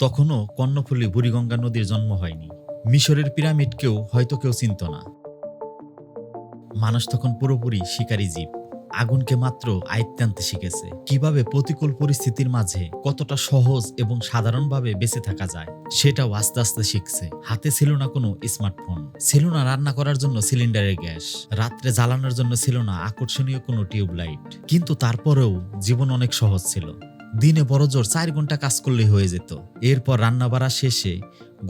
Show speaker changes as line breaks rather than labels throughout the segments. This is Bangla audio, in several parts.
তখনও কর্ণফুলী বুড়িগঙ্গা নদীর জন্ম হয়নি। মিশরের পিরামিডকেও হয়তো কেউ চিনত না। মানুষ তখন পুরোপুরি শিকারী জীব। আগুনকে মাত্র আয়ত্তে আনতে শিখেছে। কিভাবে প্রতিকূল পরিস্থিতির মাঝে কতটা সহজ এবং সাধারণভাবে বেঁচে থাকা যায় সেটাও আস্তে আস্তে শিখছে। হাতে ছিল না কোনো স্মার্টফোন, ছিল না রান্না করার জন্য সিলিন্ডারের গ্যাস, রাত্রে জ্বালানোর জন্য ছিল না আকর্ষণীয় কোনো টিউবলাইট। কিন্তু তারপরেও জীবন অনেক সহজ ছিল। দিনে বড়জোর 4 ঘন্টা কাজ করলেই হয়ে যেত। এরপর রান্না বাড়া শেষে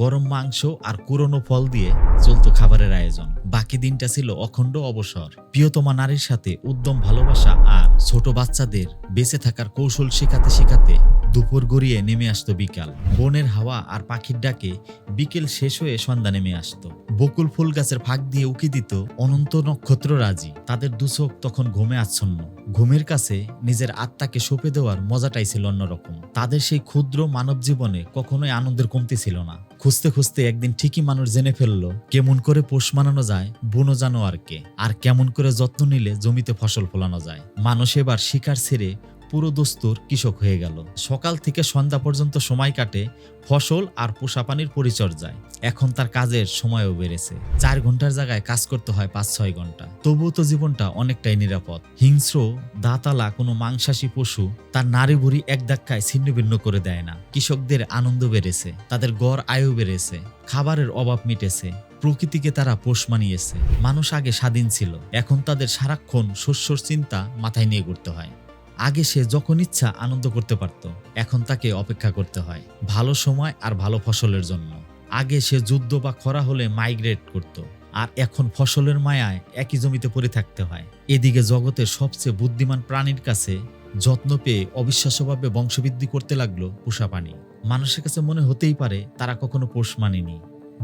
গরম মাংস আর কুড়োনো ফল দিয়ে চলতো খাবারের আয়োজন। বাকি দিনটা ছিল অখণ্ড অবসর। প্রিয়তমা নারীর সাথে উদ্যম ভালোবাসা আর ছোট বাচ্চাদের বেঁচে থাকার কৌশল শেখাতে শেখাতে দুপুর গড়িয়ে নেমে আসতো বিকাল। বনের হাওয়া আর পাখির ডাকে বিকেল শেষ হয়ে সন্ধ্যা নেমে আসতো। বকুল ফুল গাছের ফাঁক দিয়ে উকি দিত অনন্ত নক্ষত্ররাজি। তাদের দুচোখ তখন ঘুমে আচ্ছন্ন। ঘুমের কাছে নিজের আত্মাকে সঁপে দেওয়ার মজাটাই ছিল অন্যরকম। তাদের সেই ক্ষুদ্র মানব জীবনে কখনোই আনন্দের কমতি ছিল না। খুঁজতে খুঁজতে একদিন ঠিকই মানুষ জেনে ফেললো কেমন করে পোষ মানানো যায় বুনো জানোয়ারকে, আর কেমন করে যত্ন নিলে জমিতে ফসল ফলানো যায়। মানুষ এবার শিকার ছেড়ে পুরো দস্তুর কৃষক হয়ে গেল। সকাল থেকে সন্ধ্যা পর্যন্ত সময় কাটে ফসল আর পোষা পানির পরিচর্যায়। এখন তার কাজের সময়ও বেড়েছে। 4 ঘন্টার জায়গায় কাজ করতে হয় 5-6 ঘন্টা। তবুও তো জীবনটা অনেকটাই নিরাপদ। হিংস্র দাঁতালা কোনো মাংসাশী পশু তার নাড়ি ভুঁড়ি এক ধাক্কায় ছিন্ন ভিন্ন করে দেয় না। কৃষকদের আনন্দ বেড়েছে, তাদের গড় আয়ু বেড়েছে, খাবারের অভাব মিটেছে, প্রকৃতিকে তারা পোষ মানিয়েছে। মানুষ আগে স্বাধীন ছিল, এখন তাদের সারাক্ষণ শস্যর চিন্তা মাথায় নিয়ে ঘুরতে হয়। আগে সে যখন ইচ্ছা আনন্দ করতে পারত, এখন তাকে অপেক্ষা করতে হয় ভালো সময় আর ভালো ফসলের জন্য। আগে সে যুদ্ধ বা খরা হলে মাইগ্রেট করত, আর এখন ফসলের মায়ায় একই জমিতে পড়ে থাকতে হয়। এদিকে জগতের সবচেয়ে বুদ্ধিমান প্রাণীর কাছে যত্ন পেয়ে অবিশ্বাস্যভাবে বংশবৃদ্ধি করতে লাগলো পোষা প্রাণী। মানুষের কাছে মনে হতেই পারে তারা কখনো পোষ মানেনি,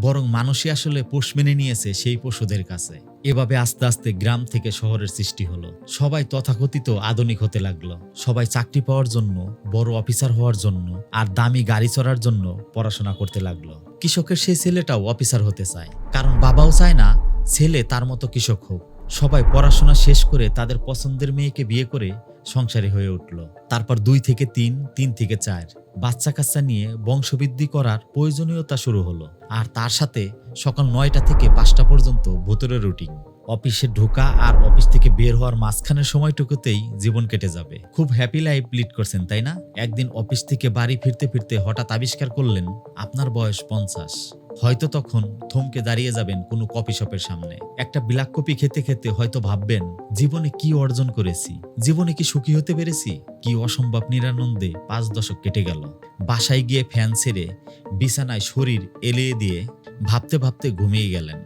বরং মানুষই আসলে পোষ মেনে নিয়েছে সেই পশুদের কাছে। এভাবে আস্তে আস্তে গ্রাম থেকে শহরের সৃষ্টি হলো। সবাই তথাকথিত আধুনিক হতে লাগলো। সবাই চাকরি পাওয়ার জন্য, বড় অফিসার হওয়ার জন্য আর দামি গাড়ি চড়ার জন্য পড়াশোনা করতে লাগলো। কৃষকের সেই ছেলেটাও অফিসার হতে চায়, কারণ বাবাও চায় না ছেলে তার মতো কৃষক হোক। সবাই পড়াশোনা শেষ করে তাদের পছন্দের মেয়েকে বিয়ে করে সংসারী হয়ে উঠল। তারপর 2 থেকে 3, 3 থেকে 4 বাচ্চা কাচ্চা নিয়ে বংশবৃদ্ধি করার প্রয়োজনীয়তা শুরু হলো। আর তার সাথে সকাল 9টা থেকে 5টা পর্যন্ত ভোতরের রুটিন। অফিসে ঢোকা আর অফিস থেকে বের হওয়ার মাঝখানের সময়টুকুতেই জীবন কেটে যাবে। খুব হ্যাপি লাইফ লিড করছেন, তাই না? একদিন অফিস থেকে বাড়ি ফিরতে ফিরতে হঠাৎ আবিষ্কার করলেন আপনার বয়স 50। হয়তো তখন থমকে দাঁড়িয়ে যাবেন কোনো কফি শপের সামনে। একটা ব্ল্যাক কফি খেতে খেতে হয়তো ভাববেন জীবনে কি অর্জন করেছি, জীবনে কি সুখী হতে পেরেছি। কি অসম্ভব নিরানন্দে 5 দশক কেটে গেল। বাসায় গিয়ে ফ্যান ছেড়ে বিছানায় শরীর এলিয়ে দিয়ে ভাবতে ভাবতে ঘুমিয়ে গেলেন।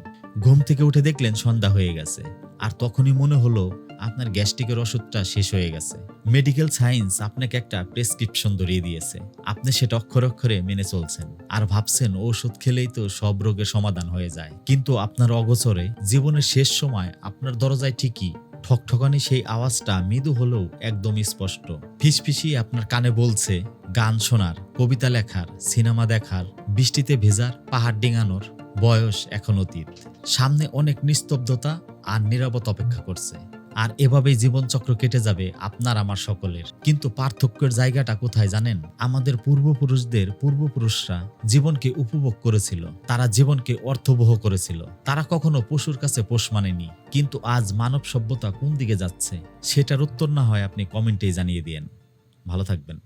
ঘুম থেকে উঠে দেখলেন সন্ধ্যা হয়ে গেছে। আর তখনই মনে হলো আপনার গ্যাস্ট্রিকের ওষুধটা শেষ হয়ে গেছে। মেডিকেল সায়েন্স আপনাকে একটা প্রেসক্রিপশন ধরিয়ে দিয়েছে, আপনি সেটা অক্ষরে অক্ষরে মেনে চলছেন আর ভাবছেন ওষুধ খেলেই তো সব রোগের সমাধান হয়ে যায়। কিন্তু আপনার অগোচরে জীবনের শেষ সময় আপনার দরজায় ঠিকই ঠকঠকানি সেই আওয়াজটা মৃদু হলেও একদম স্পষ্ট ফিসফিসিয়ে আপনার কানে বলছে, গান শোনার, কবিতা লেখার, সিনেমা দেখার, বৃষ্টিতে ভেজার, পাহাড় ডিঙানোর বয়স এখন অতীত। সামনে অনেক নিস্তব্ধতা আর নীরবতা অপেক্ষা করছে। আর এভাবেই জীবনচক্র কেটে যাবে আপনার আমার সকলের। কিন্তু পার্থক্যের জায়গাটা কোথায় জানেন? আমাদের পূর্বপুরুষরা জীবনকে উপভোগ করেছিল, তারা জীবনকে অর্থবহ করেছিল, তারা কখনো পশুর কাছে পোষ মানেনি। কিন্তু আজ মানব সভ্যতা কোন দিকে যাচ্ছে সেটার উত্তর না হয় আপনি কমেন্টেই জানিয়ে দিয়েন। ভালো থাকবেন।